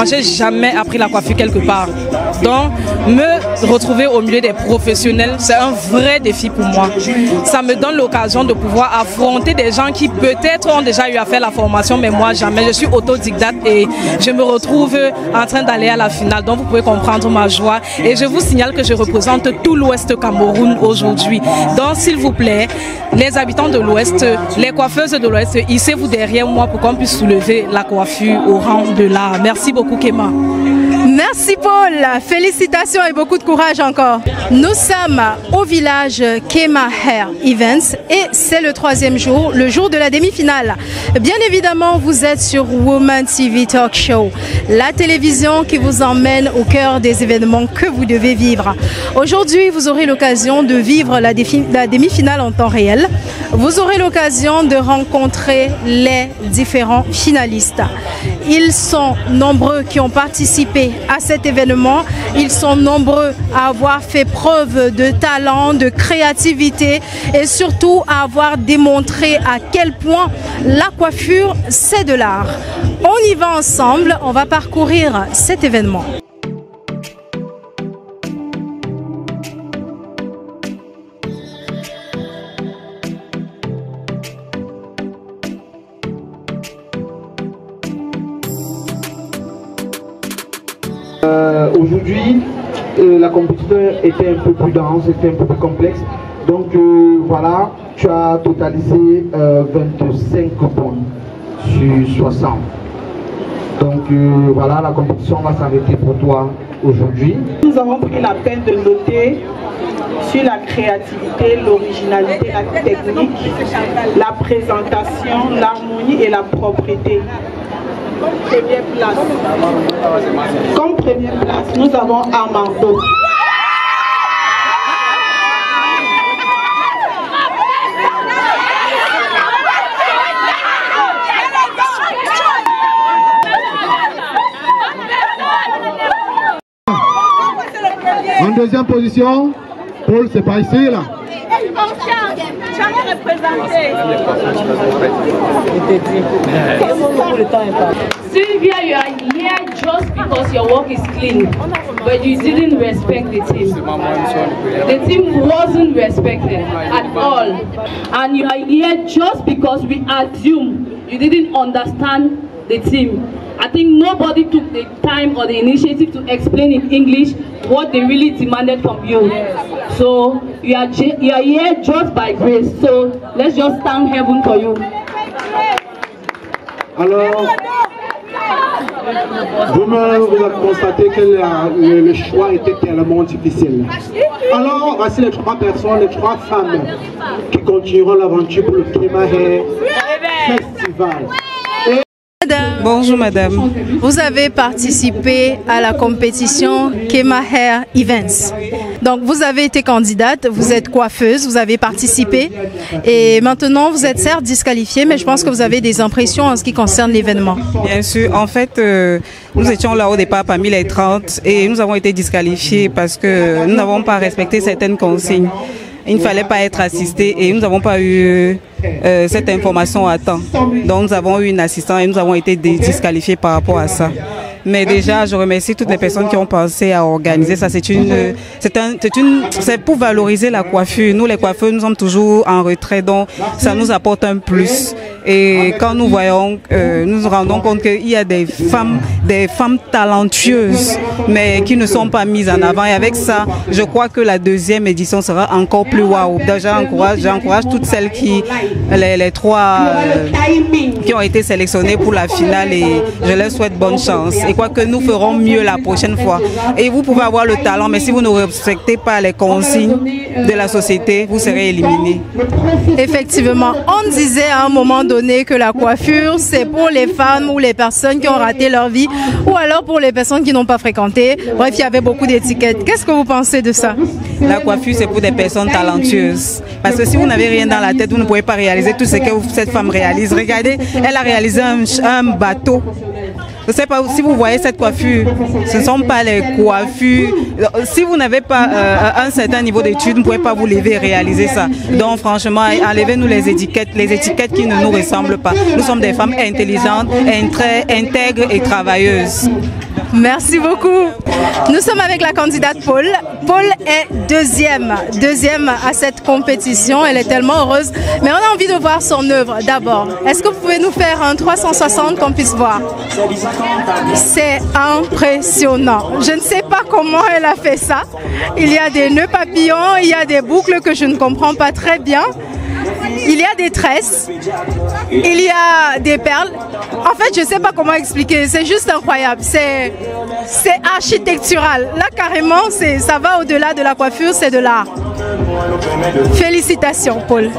J'ai jamais appris la coiffure quelque part. Donc, me retrouver au milieu des professionnels, c'est un vrai défi pour moi. Ça me donne l'occasion de pouvoir affronter des gens qui peut-être ont déjà eu à faire la formation, mais moi jamais. Je suis autodidacte et je me retrouve en train d'aller à la finale. Donc, vous pouvez comprendre ma joie. Et je vous signale que je représente tout l'Ouest Cameroun aujourd'hui. Donc, s'il vous plaît, les habitants de l'Ouest, les coiffeuses de l'Ouest, hissez-vous derrière moi pour qu'on puisse soulever la coiffure au rang de l'art. Merci beaucoup. Kéma. Merci Paul, félicitations et beaucoup de courage encore. Nous sommes au village Kéma Hair Events et c'est le troisième jour, le jour de la demi-finale. Bien évidemment, vous êtes sur Woman TV Talk Show, la télévision qui vous emmène au cœur des événements que vous devez vivre. Aujourd'hui, vous aurez l'occasion de vivre la demi-finale en temps réel. Vous aurez l'occasion de rencontrer les différents finalistes. Ils sont nombreux qui ont participé à cet événement. Ils sont nombreux à avoir fait preuve de talent, de créativité et surtout à avoir démontré à quel point la coiffure, c'est de l'art. On y va ensemble, on va parcourir cet événement. Aujourd'hui, la compétition était un peu plus dense, était un peu plus complexe. Donc voilà, tu as totalisé 25 points sur 60. Donc voilà, la compétition va s'arrêter pour toi aujourd'hui. Nous avons pris la peine de noter sur la créativité, l'originalité, la technique, la présentation, l'harmonie et la propreté. Comme première place, nous avons Armando. En deuxième position, Paul, c'est pas ici là. Sylvia, you are here just because your work is clean, but you didn't respect the team. The team wasn't respected at all. And you are here just because we assume you didn't understand the team. I think nobody took the time or the initiative to explain in English what they really demanded from you. So you are here just by grace. So let's just thank heaven for you. Alors, vous avez constaté que le choix était tellement difficile. Alors, voici les trois personnes, les trois femmes qui continueront l'aventure pour le Kéma Hair Festival. Bonjour madame. Vous avez participé à la compétition Kéma Hair Events. Donc vous avez été candidate, vous êtes coiffeuse, vous avez participé et maintenant vous êtes certes disqualifiée, mais je pense que vous avez des impressions en ce qui concerne l'événement. Bien sûr, en fait nous étions là au départ parmi les 30 et nous avons été disqualifiés parce que nous n'avons pas respecté certaines consignes. Il ne fallait pas être assisté et nous n'avons pas eu cette information à temps. Donc nous avons eu une assistante et nous avons été disqualifiés par rapport à ça. Mais déjà, je remercie toutes les personnes qui ont pensé à organiser ça. C'est pour valoriser la coiffure. Nous, les coiffeurs, nous sommes toujours en retrait, donc ça nous apporte un plus. Et quand nous voyons, nous nous rendons compte qu'il y a des femmes talentueuses, mais qui ne sont pas mises en avant. Et avec ça, je crois que la deuxième édition sera encore plus waouh. J'encourage toutes celles les trois qui ont été sélectionnées pour la finale et je leur souhaite bonne chance. Et crois que nous ferons mieux la prochaine fois. Et vous pouvez avoir le talent, mais si vous ne respectez pas les consignes de la société, vous serez éliminé. Effectivement, on disait à un moment donné que la coiffure, c'est pour les femmes ou les personnes qui ont raté leur vie, ou alors pour les personnes qui n'ont pas fréquenté. Bref, il y avait beaucoup d'étiquettes. Qu'est-ce que vous pensez de ça? La coiffure, c'est pour des personnes talentueuses. Parce que si vous n'avez rien dans la tête, vous ne pouvez pas réaliser tout ce que cette femme réalise. Regardez, elle a réalisé un bateau. Je ne sais pas si vous voyez cette coiffure. Ce ne sont pas les coiffures. Si vous n'avez pas un certain niveau d'études, vous ne pouvez pas vous lever et réaliser ça. Donc franchement, enlevez-nous les étiquettes qui ne nous ressemblent pas. Nous sommes des femmes intelligentes, intègres et travailleuses. Merci beaucoup. Nous sommes avec la candidate Paul. Paul est deuxième à cette compétition. Elle est tellement heureuse. Mais on a envie de voir son œuvre d'abord. Est-ce que vous pouvez nous faire un 360 qu'on puisse voir? C'est impressionnant. Je ne sais pas comment elle a fait ça. Il y a des nœuds papillons, il y a des boucles que je ne comprends pas très bien. Il y a des tresses, il y a des perles. En fait, je ne sais pas comment expliquer. C'est juste incroyable. C'est architectural. Là, carrément, ça va au-delà de la coiffure, c'est de l'art. Félicitations, Paul.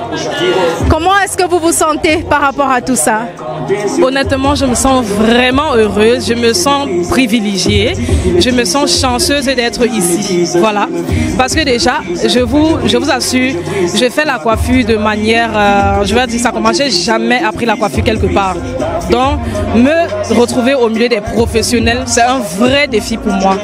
Comment est-ce que vous vous sentez par rapport à tout ça? Honnêtement, je me sens vraiment heureuse, je me sens privilégiée, je me sens chanceuse d'être ici. Voilà. Parce que déjà, je vous assure, je fais la coiffure de manière, je vais dire ça comment, j'ai jamais appris la coiffure quelque part. Donc, me retrouver au milieu des professionnels, c'est un vrai défi pour moi.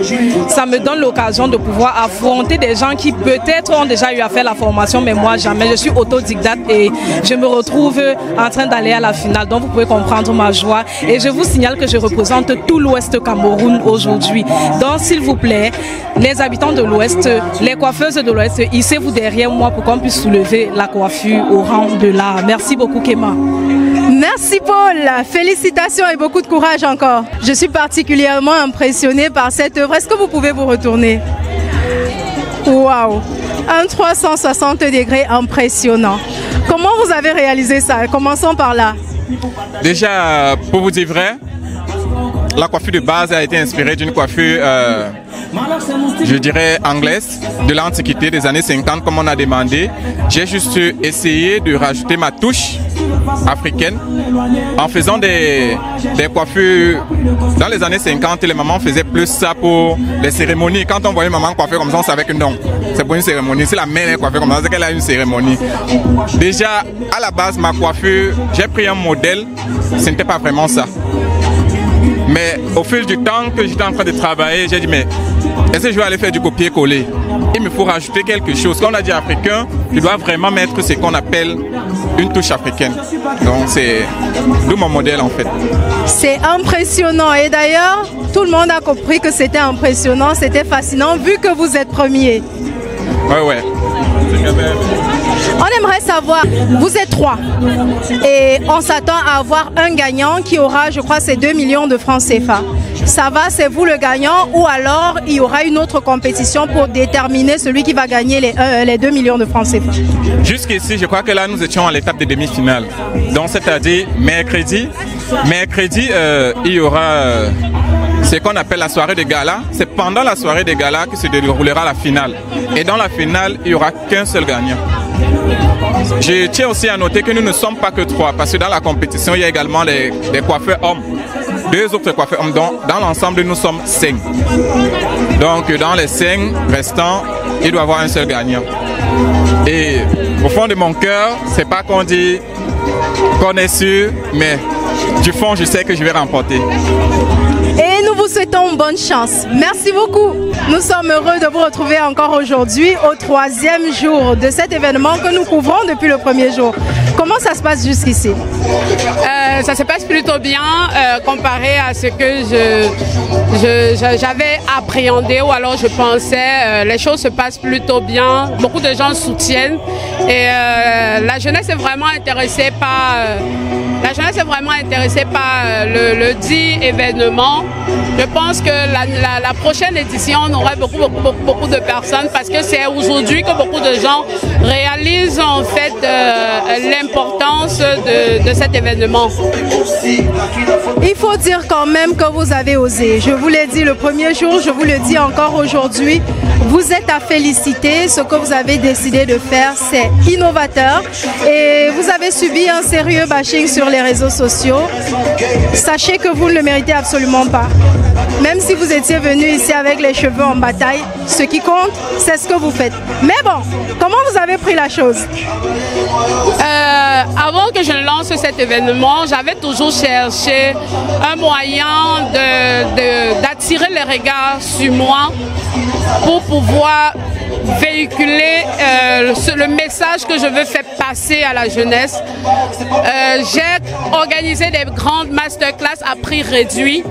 Ça me donne l'occasion de pouvoir affronter des gens qui peut-être ont déjà eu à faire la formation, mais moi jamais. Je suis autodidacte et je me retrouve en train d'aller à la finale. Donc, vous pouvez comprendre ma joie. Et je vous signale que je représente tout l'Ouest Cameroun aujourd'hui. Donc, s'il vous plaît, les habitants de l'Ouest, les coiffeuses de l'Ouest, hissez-vous derrière moi pour qu'on puisse soulever la coiffure au rang de l'art. Merci beaucoup, Kéma. Merci, Paul. Félicitations et beaucoup de courage encore. Je suis particulièrement impressionnée par cette œuvre. Est-ce que vous pouvez vous retourner? Waouh! Un 360 degrés impressionnant. Comment vous avez réalisé ça? Commençons par là. Déjà, pour vous dire vrai, la coiffure de base a été inspirée d'une coiffure, je dirais, anglaise, de l'Antiquité, des années 50, comme on a demandé. J'ai juste essayé de rajouter ma touche africaine en faisant des coiffures. Dans les années 50, les mamans faisaient plus ça pour les cérémonies. Quand on voyait une maman coiffée comme ça, on savait que non, c'est pour une cérémonie. Si la mère est coiffée comme ça, c'est qu'elle a une cérémonie. Déjà, à la base, ma coiffure, j'ai pris un modèle, ce n'était pas vraiment ça. Mais au fil du temps que j'étais en train de travailler, j'ai dit, mais est-ce que je vais aller faire du copier-coller? Il me faut rajouter quelque chose. Quand on a dit africain, tu dois vraiment mettre ce qu'on appelle une touche africaine. Donc c'est d'où mon modèle en fait. C'est impressionnant et d'ailleurs, tout le monde a compris que c'était impressionnant, c'était fascinant vu que vous êtes premier. Ouais. On aimerait savoir, vous êtes 3 et on s'attend à avoir un gagnant qui aura, je crois, c'est 2 millions de francs CFA. Ça va, c'est vous le gagnant ou alors il y aura une autre compétition pour déterminer celui qui va gagner les 2 millions de francs CFA? Jusqu'ici, je crois que là, nous étions à l'étape de demi-finale. Donc, c'est-à-dire mercredi, il y aura ce qu'on appelle la soirée de gala. C'est pendant la soirée de gala que se déroulera la finale. Et dans la finale, il n'y aura qu'un seul gagnant. Je tiens aussi à noter que nous ne sommes pas que 3, parce que dans la compétition, il y a également des coiffeurs hommes. 2 autres coiffeurs hommes. Donc, dans l'ensemble, nous sommes 5. Donc, dans les 5 restants, il doit y avoir un seul gagnant. Et au fond de mon cœur, c'est pas qu'on dit qu'on est sûr, mais du fond, je sais que je vais remporter. Et nous vous souhaitons bonne chance. Merci beaucoup. Nous sommes heureux de vous retrouver encore aujourd'hui au 3e jour de cet événement que nous couvrons depuis le 1er jour. Comment ça se passe jusqu'ici? Ça se passe plutôt bien comparé à ce que j'avais appréhendé ou alors je pensais. Les choses se passent plutôt bien. Beaucoup de gens soutiennent et la jeunesse est vraiment intéressée par... le dit événement. Je pense que la prochaine édition, on aura beaucoup de personnes parce que c'est aujourd'hui que beaucoup de gens réalisent en fait l'importance de cet événement. Il faut dire quand même que vous avez osé. Je vous l'ai dit le 1er jour, je vous le dis encore aujourd'hui. Vous êtes à féliciter. Ce que vous avez décidé de faire, c'est innovateur. Et vous avez subi un sérieux bashing sur les réseaux sociaux, sachez que vous ne le méritez absolument pas. Même si vous étiez venu ici avec les cheveux en bataille, ce qui compte, c'est ce que vous faites. Mais bon, comment vous avez pris la chose? Avant que je lance cet événement, j'avais toujours cherché un moyen d'attirer les regards sur moi pour pouvoir véhiculer le message que je veux faire passer à la jeunesse. J'ai organisé des grandes masterclass à prix réduit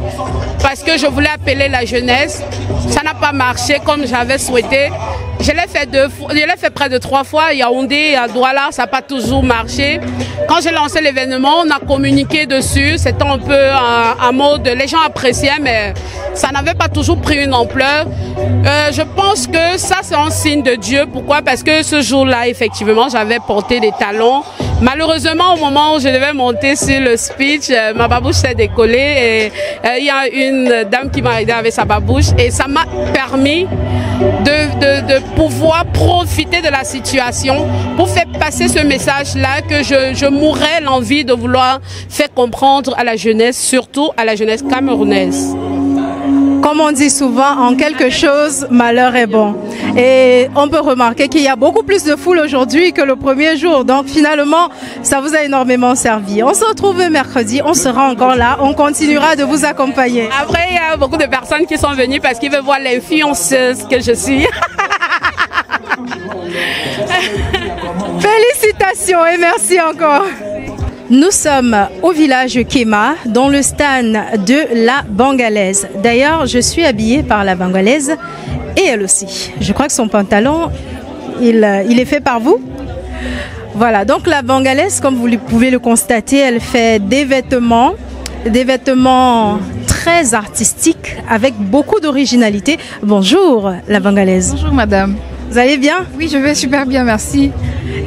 parce que je voulais appeler la jeunesse. Ça n'a pas marché comme j'avais souhaité. Je l'ai fait 2 fois, je l'ai fait près de 3 fois, à Yaoundé, à Douala, ça n'a pas toujours marché. Quand j'ai lancé l'événement, on a communiqué dessus, c'était un peu un mode, les gens appréciaient, mais ça n'avait pas toujours pris une ampleur. Je pense que ça c'est un signe de Dieu. Pourquoi? Parce que ce jour-là, effectivement, j'avais porté des talons. Malheureusement, au moment où je devais monter sur le speech, ma babouche s'est décollée et il y a une dame qui m'a aidé avec sa babouche et ça m'a permis de pouvoir profiter de la situation pour faire passer ce message-là que je mourrais l'envie de vouloir faire comprendre à la jeunesse, surtout à la jeunesse camerounaise. Comme on dit souvent, en quelque chose, malheur est bon. Et on peut remarquer qu'il y a beaucoup plus de foule aujourd'hui que le premier jour. Donc finalement, ça vous a énormément servi. On se retrouve mercredi, on sera encore là, on continuera de vous accompagner. Après, il y a beaucoup de personnes qui sont venues parce qu'ils veulent voir l'influenceuse que je suis. Félicitations et merci encore. Nous sommes au village Kéma, dans le stand de la Bangalaise. D'ailleurs, je suis habillée par la Bangalaise et elle aussi. Je crois que son pantalon, il est fait par vous. Voilà, donc la Bangalaise, comme vous pouvez le constater, elle fait des vêtements très artistiques avec beaucoup d'originalité. Bonjour la Bangalaise. Bonjour madame. Vous allez bien? Oui, je vais super bien, merci.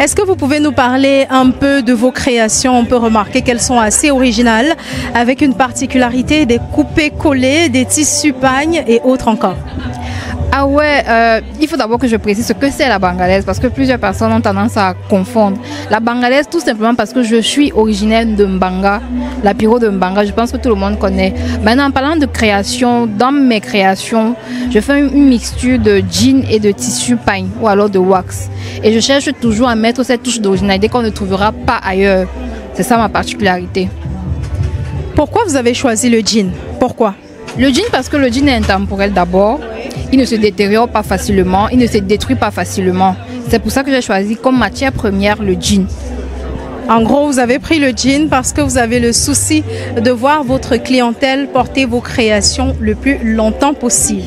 Est-ce que vous pouvez nous parler un peu de vos créations? On peut remarquer qu'elles sont assez originales, avec une particularité des coupés-collés, des tissus pagnes et autres encore. Ah ouais, il faut d'abord que je précise ce que c'est la Bangalaise parce que plusieurs personnes ont tendance à confondre. La Bangalaise, tout simplement parce que je suis originaire de Mbanga, la Piro de Mbanga, je pense que tout le monde connaît. Maintenant, en parlant de création, dans mes créations, je fais une mixture de jean et de tissu pagne ou alors de wax. Et je cherche toujours à mettre cette touche d'originalité qu'on ne trouvera pas ailleurs. C'est ça ma particularité. Pourquoi vous avez choisi le jean? Pourquoi? Le jean parce que le jean est intemporel d'abord. Il ne se détériore pas facilement, il ne se détruit pas facilement. C'est pour ça que j'ai choisi comme matière première le jean. En gros, vous avez pris le jean parce que vous avez le souci de voir votre clientèle porter vos créations le plus longtemps possible.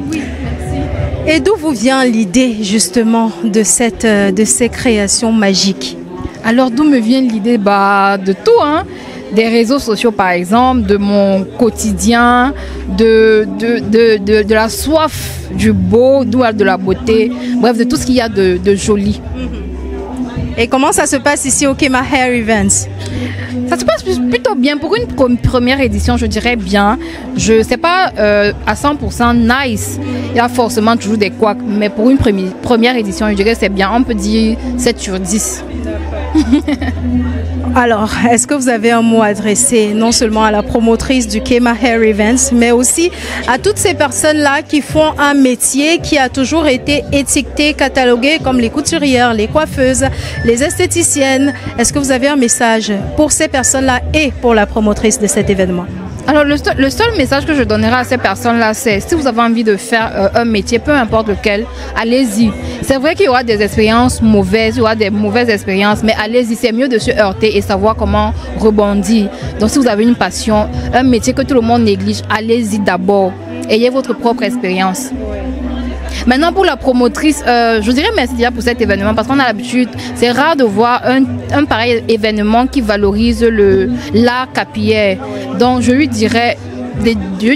Oui, merci. Et d'où vous vient l'idée justement de ces créations magiques? Alors d'où me vient l'idée? De tout, hein. Des réseaux sociaux par exemple, de mon quotidien, de la soif du beau, de la beauté, bref, de tout ce qu'il y a de joli. Et comment ça se passe ici au Kéma Hair Events? Ça se passe plutôt bien. Pour une première édition, je dirais bien. Je ne sais pas à 100% nice. Il y a forcément toujours des couacs. Mais pour une première édition, je dirais que c'est bien. On peut dire 7 sur 10. Alors, est-ce que vous avez un mot adressé non seulement à la promotrice du Kéma Hair Events, mais aussi à toutes ces personnes-là qui font un métier qui a toujours été étiqueté, catalogué comme les couturières, les coiffeuses, les esthéticiennes? Est-ce que vous avez un message pour ces personnes-là et pour la promotrice de cet événement? Alors le seul message que je donnerai à ces personnes-là, c'est si vous avez envie de faire un métier, peu importe lequel, allez-y. C'est vrai qu'il y aura des expériences mauvaises, il y aura des mauvaises expériences, mais allez-y, c'est mieux de se heurter et savoir comment rebondir. Donc si vous avez une passion, un métier que tout le monde néglige, allez-y d'abord. Ayez votre propre expérience. Maintenant pour la promotrice, je dirais merci déjà pour cet événement parce qu'on a l'habitude, c'est rare de voir un pareil événement qui valorise l'art capillaire. Donc je lui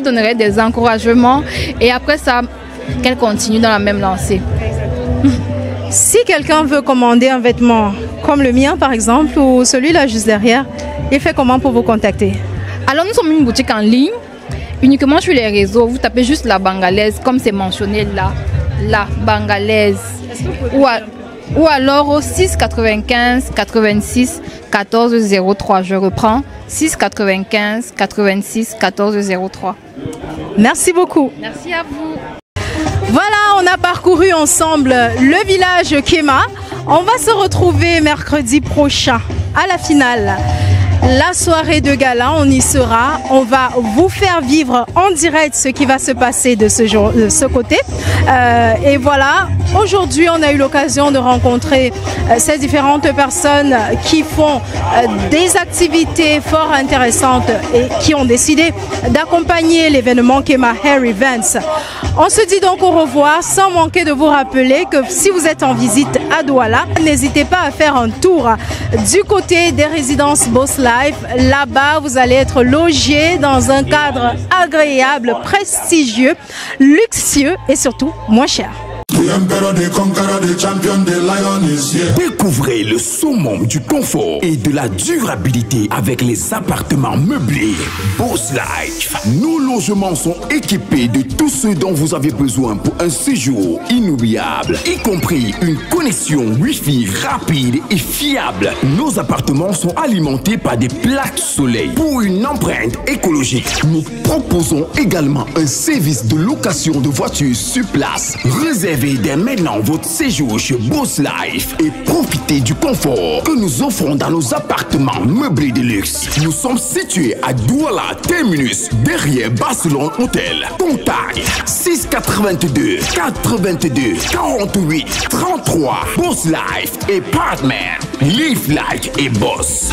donnerai des encouragements et après ça, qu'elle continue dans la même lancée. Si quelqu'un veut commander un vêtement comme le mien par exemple ou celui-là juste derrière, il fait comment pour vous contacter? Alors nous sommes une boutique en ligne. Uniquement sur les réseaux, vous tapez juste la Bangalaise comme c'est mentionné là, la Bangalaise. ou alors au 6 95 86 14 03. Je reprends, 6 95 86 14 03. Merci beaucoup. Merci à vous. Voilà, on a parcouru ensemble le village Kéma. On va se retrouver mercredi prochain à la finale. La soirée de gala, on y sera. On va vous faire vivre en direct ce qui va se passer de ce côté. Et voilà, aujourd'hui, on a eu l'occasion de rencontrer ces différentes personnes qui font des activités fort intéressantes et qui ont décidé d'accompagner l'événement Kéma Hair Events. On se dit donc au revoir, sans manquer de vous rappeler que si vous êtes en visite à Douala, n'hésitez pas à faire un tour du côté des résidences Boss Life. Là-bas, vous allez être logé dans un cadre agréable, prestigieux, luxueux et surtout moins cher. Découvrez le summum du confort et de la durabilité avec les appartements meublés Boss Life. Nos logements sont équipés de tout ce dont vous avez besoin pour un séjour inoubliable, y compris une connexion Wi-Fi rapide et fiable. Nos appartements sont alimentés par des plaques soleil. Pour une empreinte écologique, nous proposons également un service de location de voitures sur place. Réservez dès maintenant votre séjour chez Boss Life et profitez du confort que nous offrons dans nos appartements meublés de luxe. Nous sommes situés à Douala Terminus, derrière Barcelone Hotel. Contact 682 82 48 33. Boss Life et Partner. Live like et boss.